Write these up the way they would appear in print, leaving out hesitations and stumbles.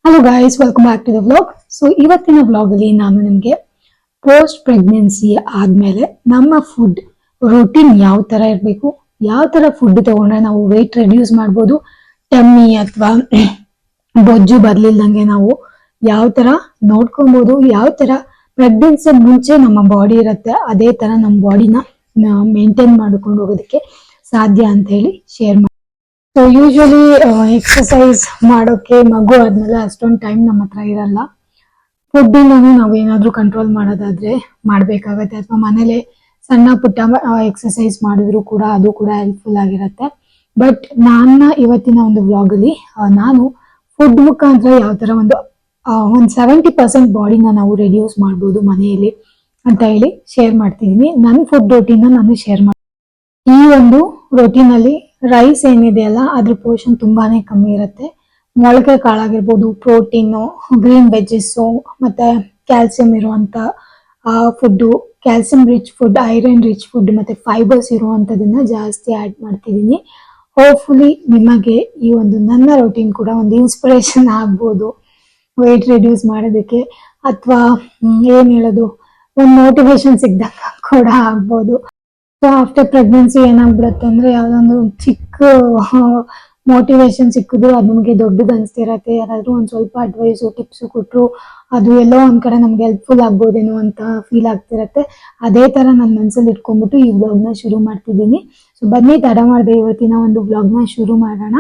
Hello guys, welcome back to the vlog. So ಇವತ್ತಿನ vlog ಅಲ್ಲಿ ನಾನು ನಿಮಗೆ ಪೋಸ್ಟ್ ಪ್ರೆಗ್ನೆನ್ಸಿ ಆದ್ಮೇಲೆ ನಮ್ಮ ಫುಡ್ ರೂಟೀನ್ ಯಾವ ತರ ಇರಬೇಕು, ಯಾವ ತರ ಫುಡ್ ತಗೊಂಡ್ರೆ ನಾವು ವೆಯ್ಟ್ ರೆಡ್ಯೂಸ್ ಮಾಡ್ಬೋದು, ಟಮ್ಮಿ ಅಥವಾ ಬೊಜ್ಜು ಬರ್ಲಿಲ್ದಂಗೆ ನಾವು ಯಾವ ತರ ನೋಡ್ಕೊಬಹುದು, ಯಾವ ತರ ಪ್ರೆಗ್ನೆನ್ಸಿ ಮುಂಚೆ ನಮ್ಮ ಬಾಡಿ ಇರುತ್ತೆ ಅದೇ ತರ ನಮ್ಮ ಬಾಡಿನ ಮೇಂಟೈನ್ ಮಾಡ್ಕೊಂಡು ಹೋಗೋದಕ್ಕೆ ಸಾಧ್ಯ ಅಂತ ಹೇಳಿ ಶೇರ್ ಮಾಡಿ. ಸೊ ಯೂಶಲಿ ಎಕ್ಸಸೈಸ್ ಮಾಡೋಕೆ ಮಗು ಆದ್ಮೇಲೆ ಅಷ್ಟೊಂದು ಟೈಮ್ ನಮ್ಮ ಹತ್ರ ಇರಲ್ಲ. ಫುಡ್ ಇಂದಾನು ನಾವೇನಾದ್ರೂ ಕಂಟ್ರೋಲ್ ಮಾಡೋದಾದ್ರೆ ಮಾಡ್ಬೇಕಾಗತ್ತೆ, ಅಥವಾ ಮನೇಲೆ ಸಣ್ಣ ಪುಟ್ಟ ಎಕ್ಸಸೈಸ್ ಮಾಡಿದ್ರು ಕೂಡ ಅದು ಕೂಡ ಹೆಲ್ಪ್ಫುಲ್ ಆಗಿರುತ್ತೆ. ಬಟ್ ನನ್ನ ಇವತ್ತಿನ ಒಂದು ವ್ಲಾಗ್ ಅಲ್ಲಿ ನಾನು ಫುಡ್ ಮುಖಾಂತರ ಯಾವ ತರ ಒಂದು 70% ಬಾಡಿನ ನಾವು ರೆಡ್ಯೂಸ್ ಮಾಡ್ಬೋದು ಮನೆಯಲ್ಲಿ ಅಂತ ಹೇಳಿ ಶೇರ್ ಮಾಡ್ತಿದೀನಿ. ನನ್ನ ಫುಡ್ ರೋಟೀನ್ ನಾನು ಶೇರ್ ಮಾಡ್ತೀನಿ. ಈ ಒಂದು ರೋಟೀನ್ ಅಲ್ಲಿ ರೈಸ್ ಏನಿದೆಯಲ್ಲ ಅದ್ರ ಪೋರ್ಷನ್ ತುಂಬಾನೇ ಕಮ್ಮಿ ಇರುತ್ತೆ. ಮೊಳಕೆ ಕಾಳಾಗಿರ್ಬೋದು, ಪ್ರೋಟೀನು, ಗ್ರೀನ್ ವೆಜ್ಜಸ್ಸು, ಮತ್ತೆ ಕ್ಯಾಲ್ಸಿಯಂ ಇರುವಂತ food, calcium rich food, iron rich food ಮತ್ತೆ ಫೈಬರ್ಸ್ ಇರುವಂತದನ್ನ ಜಾಸ್ತಿ ಆಡ್ ಮಾಡ್ತಿದ್ದೀನಿ. ಹೋಪ್ಫುಲಿ ನಿಮಗೆ ಈ ಒಂದು ನನ್ನ ರೋಟೀನ್ ಕೂಡ ಒಂದು ಇನ್ಸ್ಪಿರೇಷನ್ ಆಗ್ಬೋದು ವೆಯ್ಟ್ ರಿಡ್ಯೂಸ್ ಮಾಡೋದಕ್ಕೆ, ಅಥವಾ ಏನ್ ಹೇಳೋದು ಒಂದು ಮೋಟಿವೇಶನ್ ಸಿಗ್ದಂಗ ಕೂಡ ಆಗ್ಬೋದು. ಸೊ ಆಫ್ಟರ್ ಪ್ರೆಗ್ನೆನ್ಸಿ ಏನಾಗ್ಬಿಡುತ್ತೆ ಅಂದ್ರೆ ಯಾವ್ದೊಂದು ಚಿಕ್ಕ ಮೋಟಿವೇಶನ್ ಸಿಕ್ಕಿದ್ರು ಅದು ನಮಗೆ ದೊಡ್ಡದು ಅನ್ಸ್ತಿರತ್ತೆ. ಯಾರಾದ್ರೂ ಒಂದ್ ಸ್ವಲ್ಪ ಅಡ್ವೈಸು ಟಿಪ್ಸು ಕೊಟ್ರು ಅದು ಎಲ್ಲೋ ಒಂದ್ ಕಡೆ ನಮ್ಗೆ ಹೆಲ್ಪ್ಫುಲ್ ಆಗ್ಬೋದೇನೋ ಅಂತ ಫೀಲ್ ಆಗ್ತಿರತ್ತೆ. ಅದೇ ತರ ನನ್ನ ಮನ್ಸಲ್ಲಿ ಇಟ್ಕೊಂಡ್ಬಿಟ್ಟು ಈ ವ್ಲಾಗ್ನ ಶುರು ಮಾಡ್ತಿದ್ದೀನಿ. ಸೊ ಬನ್ನಿ ತಡ ಮಾಡದೆ ಇವತ್ತಿನ ಒಂದು ವ್ಲಾಗ್ನ ಶುರು ಮಾಡೋಣ.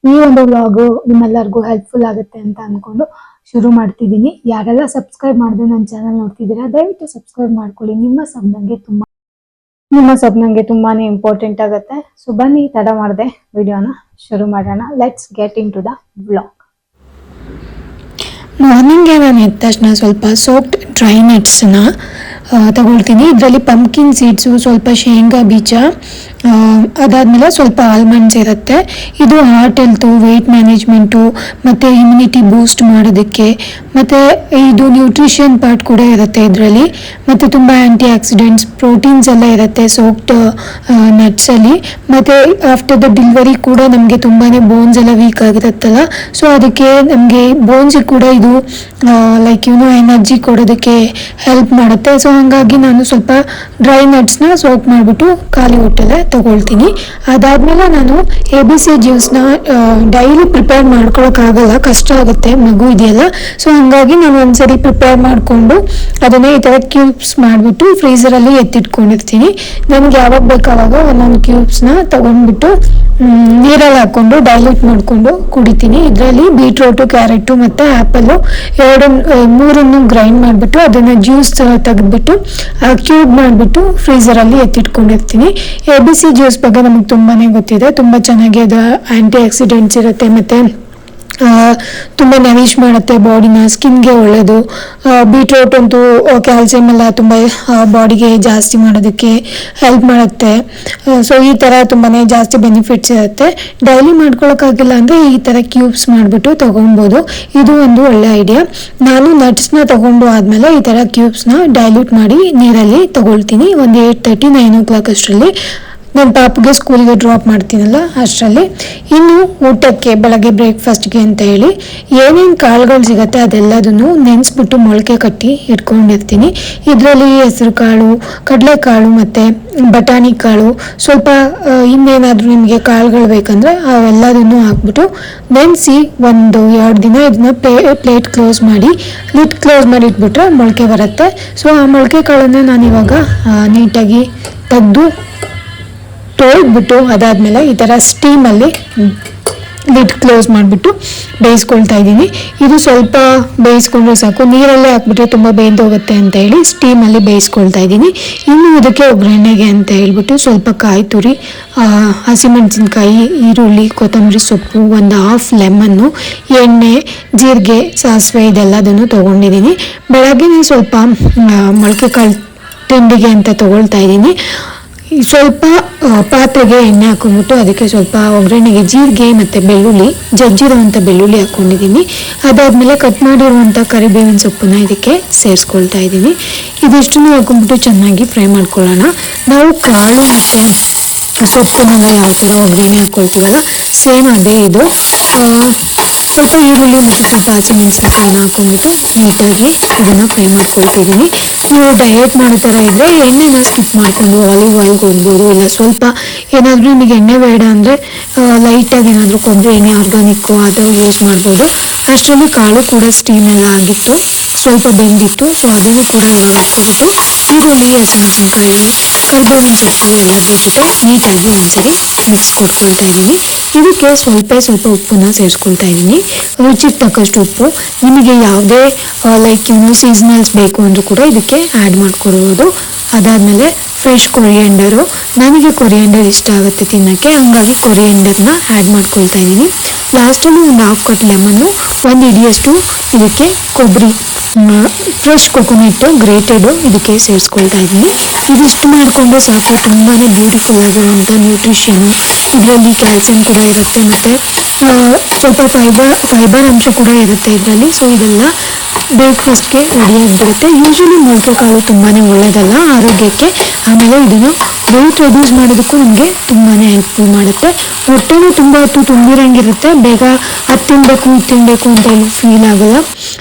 ಈ ಒಂದು ವ್ಲಾಗ್ ನಿಮ್ಮೆಲ್ಲರಿಗೂ ಹೆಲ್ಪ್ಫುಲ್ ಆಗುತ್ತೆ ಅಂತ ಅನ್ಕೊಂಡು ಶುರು ಮಾಡ್ತಿದ್ದೀನಿ. ಯಾರೆಲ್ಲ ಸಬ್ಸ್ಕ್ರೈಬ್ ಮಾಡದೆ ನನ್ನ ಚಾನಲ್ ನೋಡ್ತಿದ್ದೀರಾ ದಯವಿಟ್ಟು ಸಬ್ಸ್ಕ್ರೈಬ್ ಮಾಡ್ಕೊಳ್ಳಿ. ನಿಮ್ಮ ಸಬ್ ನಂಗೆ ತುಂಬಾನೇ ಇಂಪಾರ್ಟೆಂಟ್ ಆಗುತ್ತೆ. ಸೊ ಬನ್ನಿ ತಡ ಮಾಡದೆ ವಿಡಿಯೋನ ಶುರು ಮಾಡೋಣ. Let's get into the vlog. ಮಾರ್ನಿಂಗ್ಗೆ ನಾನು ಎದ್ದ ತಕ್ಷಣ ಸ್ವಲ್ಪ ಸೋಪ್ಡ್ ಡ್ರೈ ನಟ್ಸ್ನ ತಗೊಳ್ತೀನಿ. ಇದರಲ್ಲಿ ಪಂಪ್ಕಿನ್ ಸೀಡ್ಸು, ಸ್ವಲ್ಪ ಶೇಂಗಾ ಬೀಜ, ಅದಾದಮೇಲೆ ಸ್ವಲ್ಪ ಆಲ್ಮಂಡ್ಸ್ ಇರುತ್ತೆ. ಇದು ಹಾರ್ಟ್ ಹೆಲ್ತು, ವೆಯ್ಟ್ ಮ್ಯಾನೇಜ್ಮೆಂಟು ಮತ್ತು ಇಮ್ಯುನಿಟಿ ಬೂಸ್ಟ್ ಮಾಡೋದಕ್ಕೆ, ಮತ್ತು ಇದು ನ್ಯೂಟ್ರಿಷನ್ ಪಾರ್ಟ್ ಕೂಡ ಇರುತ್ತೆ ಇದರಲ್ಲಿ, ಮತ್ತು ತುಂಬ ಆ್ಯಂಟಿ ಆಕ್ಸಿಡೆಂಟ್ಸ್, ಪ್ರೋಟೀನ್ಸ್ ಎಲ್ಲ ಇರುತ್ತೆ ಸೋಕ್ಡ್ ನಟ್ಸಲ್ಲಿ. ಮತ್ತು ಆಫ್ಟರ್ ದ ಡೆಲಿವರಿ ಕೂಡ ನಮಗೆ ತುಂಬಾ ಬೋನ್ಸ್ ಎಲ್ಲ ವೀಕ್ ಆಗಿರುತ್ತಲ್ಲ, ಸೊ ಅದಕ್ಕೆ ನಮಗೆ ಬೋನ್ಸಿಗೆ ಕೂಡ ಇದು ಲೈಕ್ ಎನರ್ಜಿ ಕೊಡೋದಕ್ಕೆ ಹೆಲ್ಪ್ ಮಾಡುತ್ತೆ. ಸೊ ಹಾಗಾಗಿ ನಾನು ಸ್ವಲ್ಪ ಡ್ರೈ ನಟ್ಸ್ನ ಸೋಕ್ ಮಾಡಿಬಿಟ್ಟು ಖಾಲಿ ಹೊಟ್ಟೆಲೆ ತಗೊಳ್ತೀನಿ. ಅದಾದಮೇಲೆ ನಾನು ABC ಜ್ಯೂಸ್ನ ಡೈಲಿ ಪ್ರಿಪೇರ್ ಮಾಡ್ಕೊಳಕ್ಕಾಗಲ್ಲ, ಕಷ್ಟ ಆಗುತ್ತೆ, ಮಗು ಇದೆಯಲ್ಲ. ಸೊ ಹಾಗಾಗಿ ನಾನು ಒಂದ್ಸರಿ ಪ್ರಿಪೇರ್ ಮಾಡಿಕೊಂಡು ಅದನ್ನೇ ಈ ಥರ ಕ್ಯೂಬ್ಸ್ ಮಾಡಿಬಿಟ್ಟು ಫ್ರೀಸರಲ್ಲಿ ಎತ್ತಿಟ್ಕೊಂಡಿರ್ತೀನಿ. ನನಗೆ ಯಾವಾಗ ಬೇಕಾವಾಗ ಒಂದೊಂದು ಕ್ಯೂಬ್ಸ್ನ ತಗೊಂಡ್ಬಿಟ್ಟು ನೀರಲ್ಲಿ ಹಾಕ್ಕೊಂಡು ಡೈಲ್ಯೂಟ್ ಮಾಡಿಕೊಂಡು ಕುಡಿತೀನಿ. ಇದರಲ್ಲಿ ಬೀಟ್ರೋಟು, ಕ್ಯಾರೆಟು ಮತ್ತು ಆ್ಯಪಲ್ಲು ಮೂರನ್ನು ಗ್ರೈಂಡ್ ಮಾಡಿಬಿಟ್ಟು ಅದನ್ನು ಜ್ಯೂಸ್ ತೆಗೆದ್ಬಿಟ್ಟು ಕ್ಯೂಬ್ ಮಾಡಿಬಿಟ್ಟು ಫ್ರೀಸರಲ್ಲಿ ಎತ್ತಿಟ್ಕೊಂಡಿರ್ತೀನಿ. ABC ಜ್ಯೂಸ್ ಬಗ್ಗೆ ನಮಗೆ ತುಂಬಾ ಗೊತ್ತಿದೆ, ತುಂಬ ಚೆನ್ನಾಗಿ ಅದು ಆ್ಯಂಟಿ ಆಕ್ಸಿಡೆಂಟ್ಸ್ ಇರುತ್ತೆ ಮತ್ತು ತುಂಬ ನರಿಶ್ ಮಾಡುತ್ತೆ ಬಾಡಿನ, ಸ್ಕಿನ್ಗೆ ಒಳ್ಳೆಯದು. ಬೀಟ್ರೋಟ್ ಅಂತೂ ಕ್ಯಾಲ್ಸಿಯಂ ಎಲ್ಲ ತುಂಬ ಬಾಡಿಗೆ ಜಾಸ್ತಿ ಮಾಡೋದಕ್ಕೆ ಹೆಲ್ಪ್ ಮಾಡುತ್ತೆ. ಸೊ ಈ ಥರ ತುಂಬಾ ಜಾಸ್ತಿ ಬೆನಿಫಿಟ್ಸ್ ಇರುತ್ತೆ. ಡೈಲಿ ಮಾಡ್ಕೊಳಕ್ಕಾಗಿಲ್ಲ ಅಂದರೆ ಈ ಥರ ಕ್ಯೂಬ್ಸ್ ಮಾಡಿಬಿಟ್ಟು ತೊಗೊಬೋದು. ಇದು ಒಂದು ಒಳ್ಳೆ ಐಡಿಯಾ. ನಾನು ನಟ್ಸ್ನ ತೊಗೊಂಡು ಆದಮೇಲೆ ಈ ಥರ ಕ್ಯೂಬ್ಸ್ನ ಡೈಲ್ಯೂಟ್ ಮಾಡಿ ನೀರಲ್ಲಿ ತೊಗೊಳ್ತೀನಿ. ಒಂದು 8:30, 9 o'clock ಅಷ್ಟರಲ್ಲಿ ನನ್ನ ಪಾಪಗೆ ಸ್ಕೂಲಿಗೆ ಡ್ರಾಪ್ ಮಾಡ್ತೀನಲ್ಲ ಅಷ್ಟರಲ್ಲಿ. ಇನ್ನು ಊಟಕ್ಕೆ ಬೆಳಗ್ಗೆ ಬ್ರೇಕ್ಫಾಸ್ಟ್ಗೆ ಅಂತ ಹೇಳಿ ಏನೇನು ಕಾಳುಗಳು ಸಿಗುತ್ತೆ ಅದೆಲ್ಲದನ್ನು ನೆನೆಸ್ಬಿಟ್ಟು ಮೊಳಕೆ ಕಟ್ಟಿ ಇಟ್ಕೊಂಡಿರ್ತೀನಿ. ಇದರಲ್ಲಿ ಹೆಸರು ಕಾಳು, ಕಡಲೆಕಾಳು ಮತ್ತು ಬಟಾಣಿ ಕಾಳು, ಸ್ವಲ್ಪ ಇನ್ನೇನಾದರೂ ನಿಮಗೆ ಕಾಳುಗಳು ಬೇಕಂದರೆ ಅವೆಲ್ಲದನ್ನು ಹಾಕ್ಬಿಟ್ಟು ನೆನೆಸಿ 1-2 ದಿನ ಇದನ್ನ ಪ್ಲೇಟ್ ಕ್ಲೋಸ್ ಮಾಡಿ ಲಿಡ್ ಕ್ಲೋಸ್ ಮಾಡಿ ಇಟ್ಬಿಟ್ರೆ ಮೊಳಕೆ ಬರುತ್ತೆ. ಸೊ ಆ ಮೊಳಕೆ ಕಾಳನ್ನು ನಾನು ಇವಾಗ ನೀಟಾಗಿ ತೆಗೆದು ತೊಳೆದ್ಬಿಟ್ಟು ಅದಾದಮೇಲೆ ಈ ಥರ ಸ್ಟೀಮಲ್ಲಿ ಲಿಡ್ ಕ್ಲೋಸ್ ಮಾಡಿಬಿಟ್ಟು ಬೇಯಿಸ್ಕೊಳ್ತಾ ಇದ್ದೀನಿ. ಇದು ಸ್ವಲ್ಪ ಬೇಯಿಸ್ಕೊಂಡ್ರೆ ಸಾಕು, ನೀರಲ್ಲೇ ಹಾಕ್ಬಿಟ್ರೆ ತುಂಬ ಬೇಯ್ದೋಗುತ್ತೆ ಅಂತ ಹೇಳಿ ಸ್ಟೀಮಲ್ಲಿ ಬೇಯಿಸ್ಕೊಳ್ತಾ ಇದ್ದೀನಿ. ಇನ್ನು ಇದಕ್ಕೆ ಒಗ್ಗರಣೆಗೆ ಅಂತ ಹೇಳ್ಬಿಟ್ಟು ಸ್ವಲ್ಪ ಕಾಯಿ ತುರಿ, ಹಸಿಮೆಣಸಿನ್ಕಾಯಿ, ಈರುಳ್ಳಿ, ಕೊತ್ತಂಬರಿ ಸೊಪ್ಪು, ಒಂದು ಹಾಫ್ ಲೆಮನ್ನು, ಎಣ್ಣೆ, ಜೀರಿಗೆ, ಸಾಸಿವೆ ಇದೆಲ್ಲದನ್ನು ತೊಗೊಂಡಿದ್ದೀನಿ. ಬೆಳಗ್ಗೆ ಸ್ವಲ್ಪ ಮೊಳಕೆ ಕಾಳು ತಿಂಡಿಗೆ ಅಂತ ತೊಗೊಳ್ತಾ ಇದ್ದೀನಿ. ಸ್ವಲ್ಪ ಪಾತ್ರೆಗೆ ಎಣ್ಣೆ ಹಾಕೊಂಡ್ಬಿಟ್ಟು ಅದಕ್ಕೆ ಸ್ವಲ್ಪ ಒಗ್ಗರಣೆಗೆ ಜೀರಿಗೆ ಮತ್ತು ಬೆಳ್ಳುಳ್ಳಿ, ಜಜ್ಜಿರುವಂಥ ಬೆಳ್ಳುಳ್ಳಿ ಹಾಕ್ಕೊಂಡಿದ್ದೀನಿ. ಅದಾದಮೇಲೆ ಕಟ್ ಮಾಡಿರುವಂಥ ಕರಿಬೇವಿನ ಸೊಪ್ಪನ್ನ ಇದಕ್ಕೆ ಸೇರಿಸ್ಕೊಳ್ತಾ ಇದ್ದೀನಿ. ಇದಿಷ್ಟನ್ನು ಹಾಕೊಂಡ್ಬಿಟ್ಟು ಚೆನ್ನಾಗಿ ಫ್ರೈ ಮಾಡ್ಕೊಳ್ಳೋಣ. ನಾವು ಕಾಳು ಮತ್ತು ಸೊಪ್ಪು ನಾವು ಯಾವ ಥರ ಒಗ್ಗರಣೆ ಹಾಕ್ಕೊಳ್ತೀವಲ್ಲ ಸೇಮ್ ಅದೇ ಇದು. ಸ್ವಲ್ಪ ಈರುಳ್ಳಿ ಮತ್ತು ಸ್ವಲ್ಪ ಹಸಿಮೆಣಸಿನಕಾಯಿನ ಹಾಕೊಂಡ್ಬಿಟ್ಟು ನೀಟಾಗಿ ಇದನ್ನು ಫ್ರೈ ಮಾಡ್ಕೊಳ್ತಿದ್ದೀನಿ. ನೀವು ಡಯಟ್ ಮಾಡೋ ಥರ ಇದ್ದರೆ ಎಣ್ಣೆನ ಸ್ಕಿಪ್ ಮಾಡಿಕೊಂಡು ಆಲಿವ್ ಆಯಿಲ್ಗೆ ಹೋಗ್ಬೋದು. ಇಲ್ಲ ಸ್ವಲ್ಪ ಏನಾದರೂ ನಿಮಗೆ ಎಣ್ಣೆ ಬೇಡ ಅಂದರೆ ಲೈಟಾಗಿ ಏನಾದರೂ ಕೊಬ್ಬರಿ ಎಣ್ಣೆ ಆರ್ಗಾನಿಕ್ಕು ಅದು ಯೂಸ್ ಮಾಡ್ಬೋದು. ಅಷ್ಟರಲ್ಲಿ ಕಾಳು ಕೂಡ ಸ್ಟೀಮ್ ಎಲ್ಲ ಆಗಿತ್ತು, ಸ್ವಲ್ಪ ಬೆಂದಿತ್ತು. ಸೊ ಅದನ್ನು ಕೂಡ ಇವಾಗ ಹಾಕ್ಕೊಂಡ್ಬಿಟ್ಟು ಈರುಳ್ಳಿ, ಹಸಿಮೆಣಸಿನಕಾಯಿ, ಕರಿಬೇವಿನ ಸೊಪ್ಪು ಎಲ್ಲ ಜೊತೆ ನೀಟಾಗಿ ಒಂದ್ಸರಿ ಮಿಕ್ಸ್ ಕೊಟ್ಕೊಳ್ತಾ ಇದ್ದೀನಿ. ಇದಕ್ಕೆ ಸ್ವಲ್ಪ ಉಪ್ಪನ್ನ ಸೇರಿಸ್ಕೊಳ್ತಾ ಇದ್ದೀನಿ, ರುಚಿಗೆ ತಕ್ಕಷ್ಟು ಉಪ್ಪು. ನಿಮಗೆ ಯಾವುದೇ ಲೈಕ್ ಸೀಸನಲ್ಸ್ ಬೇಕು ಅಂದರೂ ಕೂಡ ಇದಕ್ಕೆ ಆ್ಯಡ್ ಮಾಡ್ಕೊಡ್ಬೋದು. ಅದಾದಮೇಲೆ ಫ್ರೆಶ್ ಕೊರಿಯಂಡರು, ನನಗೆ ಕೊರಿಯಂಡರ್ ಇಷ್ಟ ಆಗುತ್ತೆ ತಿನ್ನೋಕ್ಕೆ, ಹಂಗಾಗಿ ಕೊರಿಯಂಡರ್ನ ಆ್ಯಡ್ ಮಾಡ್ಕೊಳ್ತಾ ಇದ್ದೀನಿ. ಲಾಸ್ಟಲ್ಲಿ ಒಂದು ಹಾಫ್ ಕಟ್ ಲೆಮನ್ನು, ಒಂದು ಹಿಡಿಯಷ್ಟು ಇದಕ್ಕೆ ಕೊಬ್ಬರಿ, ಫ್ರೆಶ್ ಕೊಕೊನೆಟ್ಟು ಗ್ರೇಟೆಡು ಇದಕ್ಕೆ ಸೇರಿಸ್ಕೊಳ್ತಾ ಇದ್ದೀನಿ. ಇದಿಷ್ಟು ಮಾಡಿಕೊಂಡ್ರೆ ಸಾಕು. ತುಂಬಾ ಬ್ಯೂಟಿಫುಲ್ ಆಗಿರುವಂಥ ನ್ಯೂಟ್ರಿಷನು, ಇದರಲ್ಲಿ ಕ್ಯಾಲ್ಸಿಯಂ ಕೂಡ ಇರುತ್ತೆ ಮತ್ತು ಸ್ವಲ್ಪ ಫೈಬರ್ ಅಂಶ ಕೂಡ ಇರುತ್ತೆ ಇದರಲ್ಲಿ. ಸೊ ಇದೆಲ್ಲ ಬ್ರೇಕ್ಫಾಸ್ಟ್ಗೆ ರೆಡಿಯಾಗಿಬಿಡುತ್ತೆ. ಯೂಶ್ವಲಿ ಮೊಳಕೆ ಕಾಳು ತುಂಬಾ ಒಳ್ಳೆಯದಲ್ಲ ಆರೋಗ್ಯಕ್ಕೆ. ಆಮೇಲೆ ಇದನ್ನು ವೆಯ್ಟ್ ರೆಡ್ಯೂಸ್ ಮಾಡೋದಕ್ಕೂ ನಮಗೆ ತುಂಬಾ ಹೆಲ್ಪ್ಫುಲ್ ಮಾಡುತ್ತೆ. ಹೊಟ್ಟೆನೂ ತುಂಬ ಹೊತ್ತು ತುಂಬಿರಂಗಿರುತ್ತೆ, ಬೇಗ ಅದು ತಿನ್ನಬೇಕು ಇದು ತಿನ್ನಬೇಕು ಅಂತ ಹೇಳಿ ಫೀಲ್ ಆಗೋಲ್ಲ.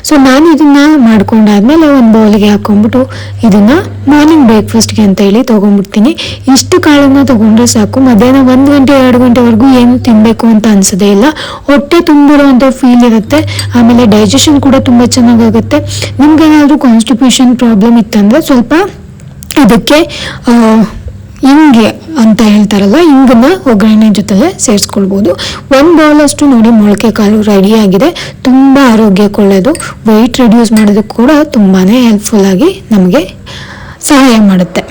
ಸೊ ನಾನು ಇದನ್ನು ಮಾಡ್ಕೊಂಡಾದ್ಮೇಲೆ ಒಂದು ಬೌಲಿಗೆ ಹಾಕ್ಕೊಂಡ್ಬಿಟ್ಟು ಇದನ್ನು ಮಾರ್ನಿಂಗ್ ಬ್ರೇಕ್ಫಾಸ್ಟ್ಗೆ ಅಂತ ಹೇಳಿ ತೊಗೊಂಡ್ಬಿಡ್ತೀನಿ. ಇಷ್ಟು ಕಾಳನ್ನು ತೊಗೊಂಡ್ರೆ ಸಾಕು. ಮಧ್ಯಾಹ್ನ 1 ಗಂಟೆ 2 ಗಂಟೆವರೆಗೂ ಏನು ತಿನ್ನಬೇಕು ಅಂತ ಅನಿಸೋದೇ ಇಲ್ಲ. ಹೊಟ್ಟೆ ತುಂಬಿರೋವಂಥ ಫೀಲ್ ಇರುತ್ತೆ. ಆಮೇಲೆ ಡೈಜೆಷನ್ ಕೂಡ ತುಂಬ ಚೆನ್ನಾಗಾಗುತ್ತೆ. ನಿಮ್ಗೇನಾದರೂ ಕಾನ್ಸ್ಟಿಪೇಷನ್ ಪ್ರಾಬ್ಲಮ್ ಇತ್ತಂದರೆ ಸ್ವಲ್ಪ ಅದಕ್ಕೆ ಹಿಂಗೆ ಅಂತ ಹೇಳ್ತಾರಲ್ಲ, ಹಿಂಗನ್ನ ಒಗ್ಗರಣೆ ಜೊತೆಲೆ ಸೇರಿಸ್ಕೊಳ್ಬೋದು. 1 ಬೌಲಷ್ಟು ನೋಡಿ ಮೊಳಕೆ ಕಾಳು ರೆಡಿಯಾಗಿದೆ. ತುಂಬ ಆರೋಗ್ಯಕ್ಕೆ ಒಳ್ಳೆಯದು. ವೆಯ್ಟ್ ರೆಡ್ಯೂಸ್ ಮಾಡೋದಕ್ಕೆ ಕೂಡ ತುಂಬಾ ಹೆಲ್ಪ್ಫುಲ್ಲಾಗಿ ನಮಗೆ ಸಹಾಯ ಮಾಡುತ್ತೆ.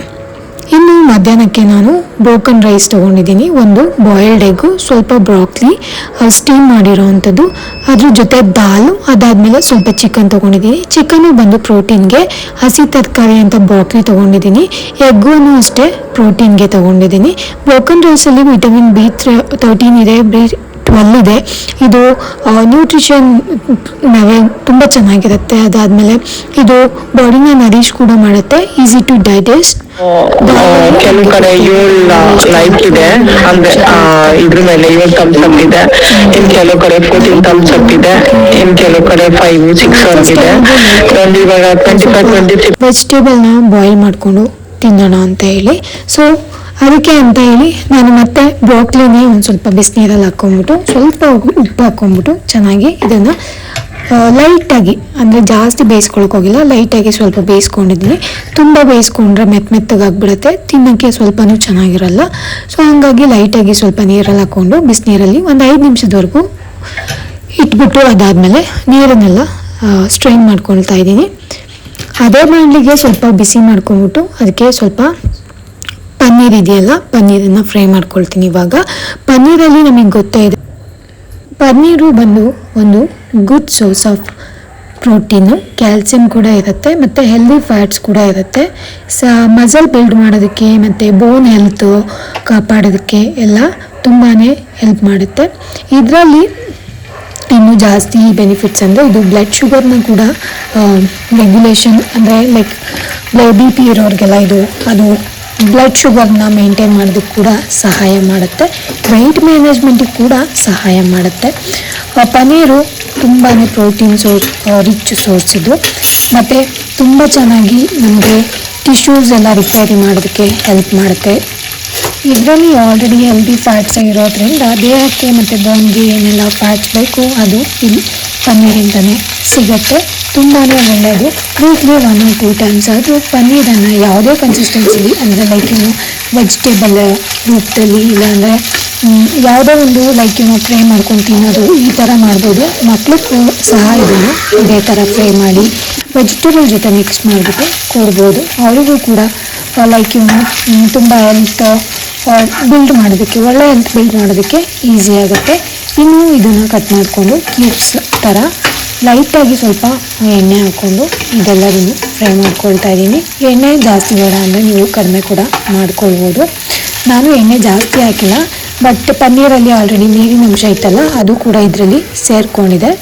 ಇನ್ನು ಮಧ್ಯಾಹ್ನಕ್ಕೆ ನಾನು ಬ್ರೋಕನ್ ರೈಸ್ ತೊಗೊಂಡಿದ್ದೀನಿ, ಒಂದು ಬಾಯ್ಲ್ಡ್ ಎಗ್ಗು, ಸ್ವಲ್ಪ ಬ್ರಾಕ್ಲಿ ಸ್ಟೀಮ್ ಮಾಡಿರೋವಂಥದ್ದು, ಅದ್ರ ಜೊತೆ ದಾಲು, ಅದಾದಮೇಲೆ ಸ್ವಲ್ಪ ಚಿಕನ್ ತೊಗೊಂಡಿದ್ದೀನಿ. ಚಿಕನ್ನು ಬಂದು ಪ್ರೋಟೀನ್ಗೆ, ಹಸಿ ತರಕಾರಿ ಅಂತ ಬ್ರಾಕ್ಲಿ ತೊಗೊಂಡಿದ್ದೀನಿ, ಎಗ್ಗು ಅಷ್ಟೇ ಪ್ರೋಟೀನ್ಗೆ ತೊಗೊಂಡಿದ್ದೀನಿ. ಬ್ರೋಕನ್ ರೈಸಲ್ಲಿ ವಿಟಮಿನ್ B13 ಇದೆ, B12 ಇದೆ. ಇದು ನ್ಯೂಟ್ರಿಷನ್ ತುಂಬ ಚೆನ್ನಾಗಿರುತ್ತೆ. ಅದಾದಮೇಲೆ ಇದು ಬಾಡಿನ ನರಿಶ್ ಕೂಡ ಮಾಡುತ್ತೆ, ಈಸಿ ಟು ಡೈಜೆಸ್ಟ್. ಕೆಲವು ಕಡೆ 7 ಲೈಕ್ ಇದೆ, ಅಂದ್ರೆ ಇದ್ರ ಮೇಲೆ 7 ಥಮ್ಸ್ ಅಪ್ ಇದೆ. ಇನ್ ಕೆಲವು ಕಡೆ 14 ಥಮ್ಸ್ ಅಪ್ ಇದೆ. ಇನ್ ಕೆಲವು ಕಡೆ 5, 6 ಆಗಿದೆ. ಇವಾಗ 25, 26 ವೆಜಿಟೇಬಲ್ನ ಬಾಯ್ಲ್ ಮಾಡಿಕೊಂಡು ತಿನ್ನೋಣ ಅಂತ ಹೇಳಿ. ಸೊ ಅದಕ್ಕೆ ಅಂತ ಹೇಳಿ ನಾನು ಮತ್ತೆ ಬ್ರೋಕ್ಲಿನೇ ಒಂದು ಸ್ವಲ್ಪ ಬಿಸಿನೀರಲ್ಲಿ ಹಾಕ್ಕೊಂಡ್ಬಿಟ್ಟು ಸ್ವಲ್ಪ ಉಪ್ಪು ಹಾಕ್ಕೊಂಡ್ಬಿಟ್ಟು ಚೆನ್ನಾಗಿ ಇದನ್ನು ಲೈಟಾಗಿ, ಅಂದರೆ ಜಾಸ್ತಿ ಬೇಯಿಸ್ಕೊಳಕ್ಕೋಗಿಲ್ಲ, ಲೈಟಾಗಿ ಸ್ವಲ್ಪ ಬೇಯಿಸ್ಕೊಂಡಿದ್ದೀನಿ. ತುಂಬ ಬೇಯಿಸ್ಕೊಂಡ್ರೆ ಮೆತ್ತಗಾಗ್ಬಿಡುತ್ತೆ, ತಿನ್ನೋಕ್ಕೆ ಸ್ವಲ್ಪನೂ ಚೆನ್ನಾಗಿರಲ್ಲ. ಸೊ ಹಾಗಾಗಿ ಲೈಟಾಗಿ ಸ್ವಲ್ಪ ನೀರಲ್ಲಿ ಹಾಕ್ಕೊಂಡು ಬಿಸಿನೀರಲ್ಲಿ ಒಂದು 5 ನಿಮಿಷದವರೆಗೂ ಇಟ್ಬಿಟ್ಟು ಅದಾದಮೇಲೆ ನೀರನ್ನೆಲ್ಲ ಸ್ಟ್ರೈನ್ ಮಾಡ್ಕೊಳ್ತಾ ಇದ್ದೀನಿ. ಅದೇ ಬಾಣಲಿಗೆ ಸ್ವಲ್ಪ ಬಿಸಿ ಮಾಡ್ಕೊಂಡ್ಬಿಟ್ಟು ಅದಕ್ಕೆ ಸ್ವಲ್ಪ ಪನ್ನೀರ್ ಇದೆಯಲ್ಲ, ಪನ್ನೀರನ್ನು ಫ್ರೈ ಮಾಡ್ಕೊಳ್ತೀನಿ. ಇವಾಗ ಪನ್ನೀರಲ್ಲಿ ನಮಗೆ ಗೊತ್ತೇ ಇದೆ, ಪನ್ನೀರು ಬಂದು ಒಂದು good source of protein, calcium ಕೂಡ ಇರುತ್ತೆ ಮತ್ತು ಹೆಲ್ದಿ ಫ್ಯಾಟ್ಸ್ ಕೂಡ ಇರುತ್ತೆ. ಮಸಲ್ ಬಿಲ್ಡ್ ಮಾಡೋದಕ್ಕೆ ಮತ್ತು ಬೋನ್ ಹೆಲ್ತು ಕಾಪಾಡೋದಕ್ಕೆ ಎಲ್ಲ ತುಂಬಾ ಹೆಲ್ಪ್ ಮಾಡುತ್ತೆ. ಇದರಲ್ಲಿ ಇನ್ನೂ ಜಾಸ್ತಿ ಬೆನಿಫಿಟ್ಸ್ ಅಂದರೆ ಇದು ಬ್ಲಡ್ ಶುಗರ್ನ ಕೂಡ ರೆಗ್ಯುಲೇಷನ್, ಅಂದರೆ ಲೈಕ್ BP ಇರೋರಿಗೆಲ್ಲ ಅದು ಬ್ಲಡ್ ಶುಗರ್ನ ಮೇಂಟೈನ್ ಮಾಡೋದಕ್ಕೆ ಕೂಡ ಸಹಾಯ ಮಾಡುತ್ತೆ. ವೆಯ್ಟ್ ಮ್ಯಾನೇಜ್ಮೆಂಟಿಗೆ ಕೂಡ ಸಹಾಯ ಮಾಡುತ್ತೆ. ಪನ್ನೀರು ತುಂಬಾ ಪ್ರೋಟೀನ್ ರಿಚ್ ಸೋರ್ಸ್ ಇದು, ಮತ್ತು ತುಂಬ ಚೆನ್ನಾಗಿ ನಮಗೆ ಟಿಶ್ಯೂಸ್ ಎಲ್ಲ ರಿಪೇರಿ ಮಾಡೋದಕ್ಕೆ ಹೆಲ್ಪ್ ಮಾಡುತ್ತೆ. ಇದರಲ್ಲಿ ಆಲ್ರೆಡಿ ಹೆಲ್ದಿ ಫ್ಯಾಟ್ಸ್ ಇರೋದ್ರಿಂದ ದೇಹಕ್ಕೆ ಮತ್ತು ಬೋನ್ಗೆ ಏನೆಲ್ಲ ಫ್ಯಾಟ್ಸ್ ಬೇಕು ಅದು ಇಲ್ಲಿ ಪನ್ನೀರಿಂದನೇ ಸಿಗುತ್ತೆ. ತುಂಬಾ ಒಳ್ಳೆಯದು. ವೀಕ್ಲಿ 1 or 2 ಟೈಮ್ಸ್ ಆದರೂ ಪನ್ನೀರನ್ನು ಯಾವುದೇ ಕನ್ಸಿಸ್ಟೆನ್ಸಿಲಿ, ಅಂದರೆ ಲೈಕ್ ವೆಜಿಟೇಬಲ್ ರೂಪದಲ್ಲಿ, ಇಲ್ಲಾಂದರೆ ಯಾವುದೋ ಒಂದು ಲೈಕ್ ಫ್ರೈ ಮಾಡ್ಕೊಂಡು ತಿನ್ನೋದು, ಈ ಥರ ಮಾಡ್ಬೋದು. ಮಕ್ಕಳಿಗೂ ಸಹ ಇದನ್ನು ಇದೇ ಥರ ಫ್ರೈ ಮಾಡಿ ವೆಜಿಟೇಬಲ್ ಜೊತೆ ಮಿಕ್ಸ್ ಮಾಡಿಬಿಟ್ಟು ಕೊಡ್ಬೋದು. ಅವರಿಗೂ ಕೂಡ ಲೈಕ್ ತುಂಬ ಹೆಲ್ತ್ ಬಿಲ್ಡ್ ಮಾಡೋದಕ್ಕೆ, ಒಳ್ಳೆ ಹೆಲ್ತ್ ಬಿಲ್ಡ್ ಮಾಡೋದಕ್ಕೆ ಈಸಿ ಆಗುತ್ತೆ. ಇನ್ನು ಇದನ್ನು ಕಟ್ ಮಾಡಿಕೊಂಡು ಕ್ಯೂಬ್ಸ್ ಥರ ಲೈಟಾಗಿ ಸ್ವಲ್ಪ ಎಣ್ಣೆ ಹಾಕ್ಕೊಂಡು ಇದೆಲ್ಲದನ್ನು ಫ್ರೈ ಮಾಡ್ಕೊಳ್ತಾ ಇದ್ದೀನಿ. ಎಣ್ಣೆ ಜಾಸ್ತಿ ಬೇಡ ಅಂದರೆ ನೀವು ಕಡಿಮೆ ಕೂಡ ಮಾಡ್ಕೊಳ್ಬೋದು. ನಾನು ಎಣ್ಣೆ ಜಾಸ್ತಿ ಹಾಕಿಲ್ಲ, ಬಟ್ ಪನ್ನೀರಲ್ಲಿ ಆಲ್ರೆಡಿ ನೀರಿನ ಅಂಶ ಇತ್ತಲ್ಲ, ಅದು ಕೂಡ ಇದರಲ್ಲಿ ಸೇರಿಕೊಂಡಿದೆ.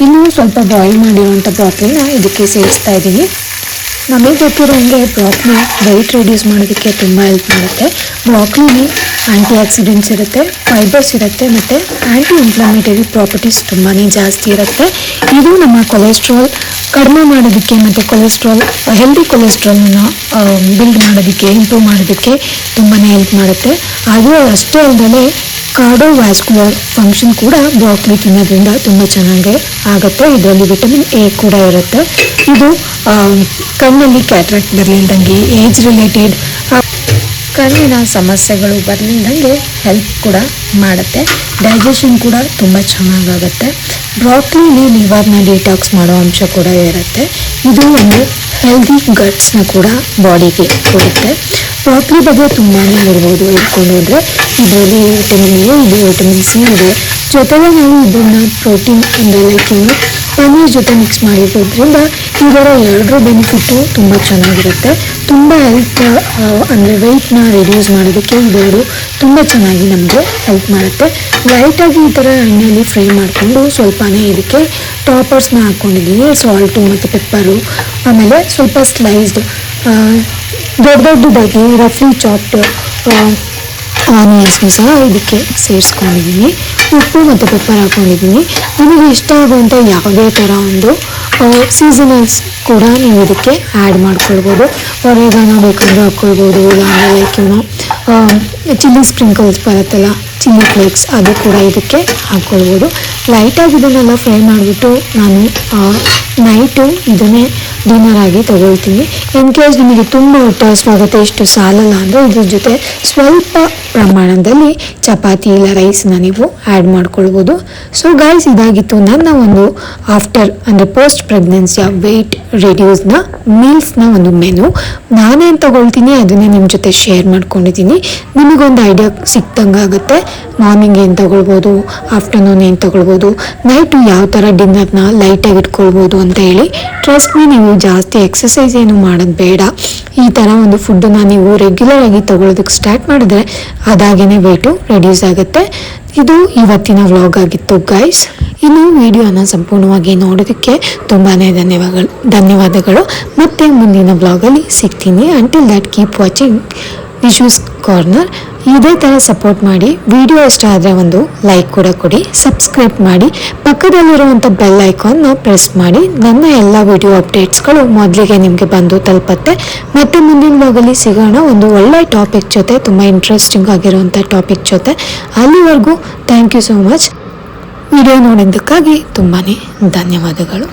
ಇನ್ನೂ ಸ್ವಲ್ಪ ಬಾಯ್ಲ್ ಮಾಡಿರುವಂಥ ಬ್ರಾಕ್ಲಿನ ಇದಕ್ಕೆ ಸೇರಿಸ್ತಾ ಇದ್ದೀನಿ. ನಮಗೆ ಗೊತ್ತಿರೋ ಹಂಗೆ ಬ್ರಾಕ್ಲಿ ವೆಯ್ಟ್ ರೆಡ್ಯೂಸ್ ಮಾಡೋದಕ್ಕೆ ತುಂಬ ಹೆಲ್ಪ್ ಮಾಡುತ್ತೆ. ಬ್ರಾಕ್ಲಿಲಿ ಆ್ಯಂಟಿ ಆಕ್ಸಿಡೆಂಟ್ಸ್ ಇರುತ್ತೆ, ಫೈಬರ್ಸ್ ಇರುತ್ತೆ ಮತ್ತು ಆ್ಯಂಟಿ ಇನ್ಫ್ಲಮೇಟರಿ ಪ್ರಾಪರ್ಟೀಸ್ ತುಂಬಾ ಜಾಸ್ತಿ ಇರುತ್ತೆ. ಇದು ನಮ್ಮ ಕೊಲೆಸ್ಟ್ರಾಲ್ ಕಡಿಮೆ ಮಾಡೋದಕ್ಕೆ ಮತ್ತು ಹೆಲ್ದಿ ಕೊಲೆಸ್ಟ್ರಾಲ್ನ ಬಿಲ್ಡ್ ಮಾಡೋದಕ್ಕೆ, ಇಂಪ್ರೂವ್ ಮಾಡೋದಕ್ಕೆ ತುಂಬಾ ಹೆಲ್ಪ್ ಮಾಡುತ್ತೆ. ಹಾಗೆ ಅಷ್ಟೇ ಅಲ್ಲದೆ ಕಾರ್ಡಿಯೋವ್ಯಾಸ್ಕ್ಯುಲರ್ ಫಂಕ್ಷನ್ ಕೂಡ ಬ್ರಾಕ್ಲಿ ತಿನ್ನೋದ್ರಿಂದ ತುಂಬ ಚೆನ್ನಾಗಿ ಆಗುತ್ತೆ. ಇದರಲ್ಲಿ ವಿಟಮಿನ್ ಎ ಕೂಡ ಇರುತ್ತೆ. ಇದು ಕಣ್ಣಲ್ಲಿ ಕ್ಯಾಟ್ರಾಕ್ಟ್ ಬರಲಿಲ್ದಂಗೆ, ಏಜ್ ರಿಲೇಟೆಡ್ ಕಣ್ಣಿನ ಸಮಸ್ಯೆಗಳು ಬರಲಿಲ್ದಂಗೆ ಹೆಲ್ಪ್ ಕೂಡ ಮಾಡುತ್ತೆ. ಡೈಜೆಷನ್ ಕೂಡ ತುಂಬ ಚೆನ್ನಾಗಾಗುತ್ತೆ. ಬ್ರಾಕ್ಲಿಲಿ ಲಿವರ್ನ ಡಿಟಾಕ್ಸ್ ಮಾಡೋ ಅಂಶ ಕೂಡ ಇರುತ್ತೆ. ಇದು ಒಂದು ಹೆಲ್ದಿ ಗಟ್ಸ್ನ ಕೂಡ ಬಾಡಿಗೆ ಕೊಡುತ್ತೆ. ಬ್ರಾಕ್ಲಿ ಬಗ್ಗೆ ತುಂಬಾ ಇರ್ಬೋದು ಹೇಳ್ಕೊಂಡು ಹೋದರೆ. ಇದರಲ್ಲಿ ವಿಟಮಿನ್ ಎ ಇದೆ, ವಿಟಮಿನ್ ಸಿ ಇದೆ. ಜೊತೆಗೆ ನಾವು ಇದನ್ನು ಪ್ರೋಟೀನ್ ಅಂದರೆ ಲೈಕ್ ಪನ್ನೀರ್ ಜೊತೆ ಮಿಕ್ಸ್ ಮಾಡಿರೋದ್ರಿಂದ ಇದರ ಎರಡರ ಬೆನಿಫಿಟ್ಟು ತುಂಬ ಚೆನ್ನಾಗಿರುತ್ತೆ. ತುಂಬ ಹೆಲ್ತ್ ಅಂದರೆ ವೆಯ್ಟ್ನ ರಿಡ್ಯೂಸ್ ಮಾಡೋದಕ್ಕೆ ಇದೆರಡು ತುಂಬ ಚೆನ್ನಾಗಿ ನಮಗೆ ಹೆಲ್ಪ್ ಮಾಡುತ್ತೆ. ಲೈಟಾಗಿ ಈ ಥರ ಎಣ್ಣೆಯಲ್ಲಿ ಫ್ರೈ ಮಾಡಿಕೊಂಡು ಸ್ವಲ್ಪನೇ ಇದಕ್ಕೆ ಟಾಪರ್ಸ್ನ ಹಾಕ್ಕೊಂಡಿದ್ದೀನಿ, ಸಾಲ್ಟು ಮತ್ತು ಪೆಪ್ಪರು, ಆಮೇಲೆ ಸ್ವಲ್ಪ ಸ್ಲೈಸ್ಡ್ ದೊಡ್ಡದಾಗಿ ರಫ್ಲಿ ಚಾಪ್ಡ್ ಆನಿಯನ್ಸ್ನು ಸಹ ಇದಕ್ಕೆ ಸೇರಿಸ್ಕೊಂಡಿದ್ದೀನಿ. ಉಪ್ಪು ಮತ್ತು ಪೆಪ್ಪರ್ ಹಾಕ್ಕೊಂಡಿದ್ದೀನಿ. ನಿಮಗೆ ಇಷ್ಟ ಆಗುವಂಥ ಯಾವುದೇ ಥರ ಒಂದು ಸೀಸನಲ್ಸ್ ಕೂಡ ನೀವು ಇದಕ್ಕೆ ಆ್ಯಡ್ ಮಾಡ್ಕೊಳ್ಬೋದು. ಒರೆಗಾನೋ ಬೇಕಂದ್ರೆ ಹಾಕ್ಕೊಳ್ಬೋದು, ಇಲ್ಲಾಂದರೆ ಲೈಕ್ ಚಿಲ್ಲಿ ಸ್ಪ್ರಿಂಕಲ್ಸ್ ಬರುತ್ತಲ್ಲ, ಚಿಲ್ಲಿ ಫ್ಲೇಕ್ಸ್, ಅದು ಕೂಡ ಇದಕ್ಕೆ ಹಾಕ್ಕೊಳ್ಬೋದು. ಲೈಟಾಗಿ ಇದನ್ನೆಲ್ಲ ಫ್ರೈ ಮಾಡಿಬಿಟ್ಟು ನಾನು ನೈಟು ಇದನ್ನೇ ಡಿನ್ನರ್ ಆಗಿ ತಗೊಳ್ತೀನಿ. ಇನ್ ಕೇಸ್ ನಿಮಗೆ ತುಂಬ ಹೊಟ್ಟೆ ಹಸಿವಾಗುತ್ತೆ, ಇಷ್ಟು ಸಾಲಲ್ಲ ಅಂದರೆ ಇದ್ರ ಜೊತೆ ಸ್ವಲ್ಪ ಪ್ರಮಾಣದಲ್ಲಿ ಚಪಾತಿ ಇಲ್ಲ ರೈಸ್ನ ನೀವು ಆ್ಯಡ್ ಮಾಡ್ಕೊಳ್ಬೋದು. ಸೊ ಗೈಸ್, ಇದಾಗಿತ್ತು ನನ್ನ ಒಂದು ಆಫ್ಟರ್ ಅಂದರೆ ಪೋಸ್ಟ್ ಪ್ರೆಗ್ನೆನ್ಸಿಯ ವೆಯ್ಟ್ ರಿಡ್ಯೂಸ್ನ ಮೀಲ್ಸ್ನ ಒಂದು ಮೆನು. ನಾನೇನು ತಗೊಳ್ತೀನಿ ಅದನ್ನೇ ನಿಮ್ಮ ಜೊತೆ ಶೇರ್ ಮಾಡ್ಕೊಂಡಿದ್ದೀನಿ. ನಿಮಗೊಂದು ಐಡಿಯಾ ಸಿಕ್ತಂಗೆ ಆಗುತ್ತೆ. ಮಾರ್ನಿಂಗ್ ಏನು ತಗೊಳ್ಬೋದು, ಆಫ್ಟರ್ನೂನ್ ಏನು ತಗೊಳ್ಬೋದು, ನೈಟು ಯಾವ ಥರ ಡಿನ್ನರ್ನ ಲೈಟಾಗಿ ಇಟ್ಕೊಳ್ಬೋದು ಅಂತ ಹೇಳಿ. ಟ್ರಸ್ಟ್ ಮೀ, ನೀವು ಜಾಸ್ತಿ ಎಕ್ಸಸೈಸ್ ಏನು ಮಾಡೋದು ಬೇಡ. ಈ ಥರ ಒಂದು ಫುಡ್ಡನ್ನ ನೀವು ರೆಗ್ಯುಲರ್ ಆಗಿ ತಗೊಳ್ಳೋದಕ್ಕೆ ಸ್ಟಾರ್ಟ್ ಮಾಡಿದ್ರೆ ಅದಾಗೇನೆ ವೆಯ್ಟು ರೆಡ್ಯೂಸ್ ಆಗುತ್ತೆ. ಇದು ಇವತ್ತಿನ ವ್ಲಾಗ್ ಆಗಿತ್ತು ಗೈಸ್. ಇನ್ನು ವಿಡಿಯೋನ ಸಂಪೂರ್ಣವಾಗಿ ನೋಡೋದಕ್ಕೆ ತುಂಬಾ ಧನ್ಯವಾದಗಳು. ಮತ್ತೆ ಮುಂದಿನ ವ್ಲಾಗಲ್ಲಿ ಸಿಗ್ತೀನಿ. Until that keep watching Vishu's corner. ಇದೇ ಥರ ಸಪೋರ್ಟ್ ಮಾಡಿ. ವಿಡಿಯೋ ಇಷ್ಟ ಆದರೆ ಒಂದು ಲೈಕ್ ಕೂಡ ಕೊಡಿ, ಸಬ್ಸ್ಕ್ರೈಬ್ ಮಾಡಿ, ಪಕ್ಕದಲ್ಲಿರುವಂಥ ಬೆಲ್ ಐಕಾನ್ನ ಪ್ರೆಸ್ ಮಾಡಿ. ನನ್ನ ಎಲ್ಲ ವಿಡಿಯೋ ಅಪ್ಡೇಟ್ಸ್ಗಳು ಮೊದಲಿಗೆ ನಿಮಗೆ ಬಂದು ತಲುಪತ್ತೆ. ಮತ್ತೆ ಮುಂದಿನ ವ್ಲಾಗಲ್ಲಿ ಸಿಗೋಣ ಒಂದು ಒಳ್ಳೆ ಟಾಪಿಕ್ ಜೊತೆ, ತುಂಬ ಇಂಟ್ರೆಸ್ಟಿಂಗ್ ಆಗಿರುವಂಥ ಟಾಪಿಕ್ ಜೊತೆ. ಅಲ್ಲಿವರೆಗೂ thank you so much. Video ನೋಡಿದ್ದಕ್ಕಾಗಿ ತುಂಬಾ ಧನ್ಯವಾದಗಳು.